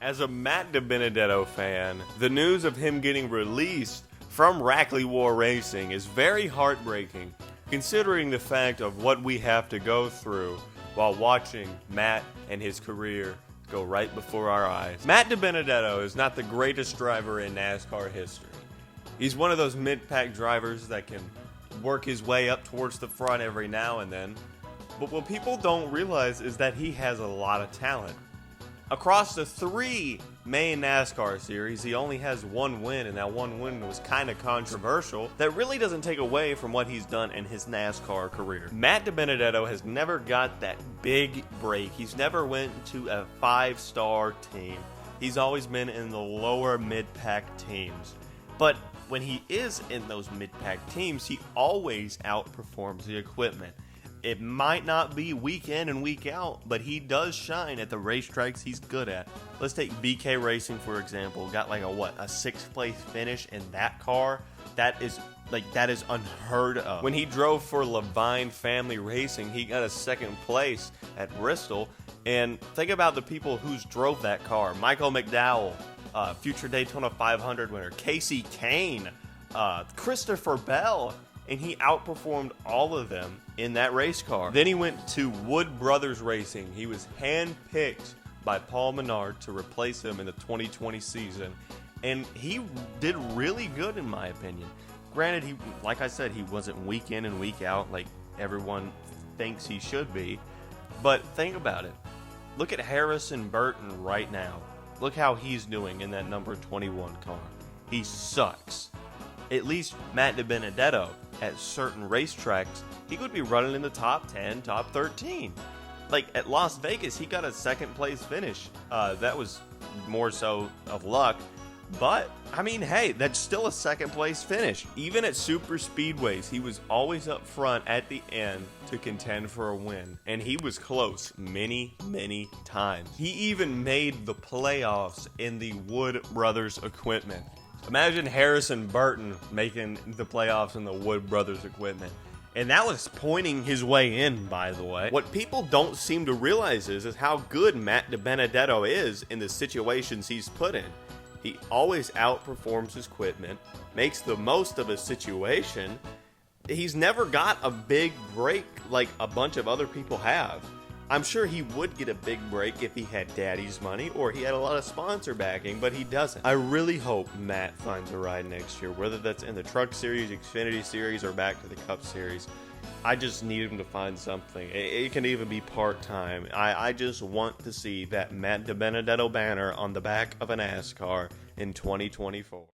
As a Matt DiBenedetto fan, the news of him getting released from Rackley War Racing is very heartbreaking, considering the fact of what we have to go through while watching Matt and his career go right before our eyes. Matt DiBenedetto is not the greatest driver in NASCAR history. He's one of those mid-pack drivers that can work his way up towards the front every now and then, but what people don't realize is that he has a lot of talent. Across the 3 main NASCAR series, he only has 1 win, and that 1 win was kind of controversial. That really doesn't take away from what he's done in his NASCAR career. Matt DiBenedetto has never got that big break. He's never went to a 5-star team. He's always been in the lower mid-pack teams. But when he is in those mid-pack teams, he always outperforms the equipment. It might not be week in and week out, but he does shine at the racetracks he's good at. Let's take BK Racing, for example. Got like a 6th place finish in that car. That is unheard of. When he drove for Levine Family Racing, he got a 2nd place at Bristol. And think about the people who drove that car. Michael McDowell, future Daytona 500 winner. Casey Kane, Christopher Bell. And he outperformed all of them in that race car. Then he went to Wood Brothers Racing. He was handpicked by Paul Menard to replace him in the 2020 season. And he did really good, in my opinion. Granted, like I said, he wasn't week in and week out like everyone thinks he should be. But think about it. Look at Harrison Burton right now. Look how he's doing in that number 21 car. He sucks. At least Matt DiBenedetto, at certain racetracks, he could be running in the top 10, top 13. Like at Las Vegas, he got a 2nd place finish. That was more so of luck. But, I mean, hey, that's still a 2nd place finish. Even at super speedways, he was always up front at the end to contend for a win. And he was close many, many times. He even made the playoffs in the Wood Brothers equipment. Imagine Harrison Burton making the playoffs in the Wood Brothers equipment. And that was pointing his way in, by the way. What people don't seem to realize is how good Matt DiBenedetto is in the situations he's put in. He always outperforms his equipment, makes the most of a situation. He's never got a big break like a bunch of other people have. I'm sure he would get a big break if he had daddy's money or he had a lot of sponsor backing, but he doesn't. I really hope Matt finds a ride next year, whether that's in the Truck Series, Xfinity Series, or back to the Cup Series. I just need him to find something. It can even be part-time. I just want to see that Matt DiBenedetto banner on the back of a NASCAR in 2024.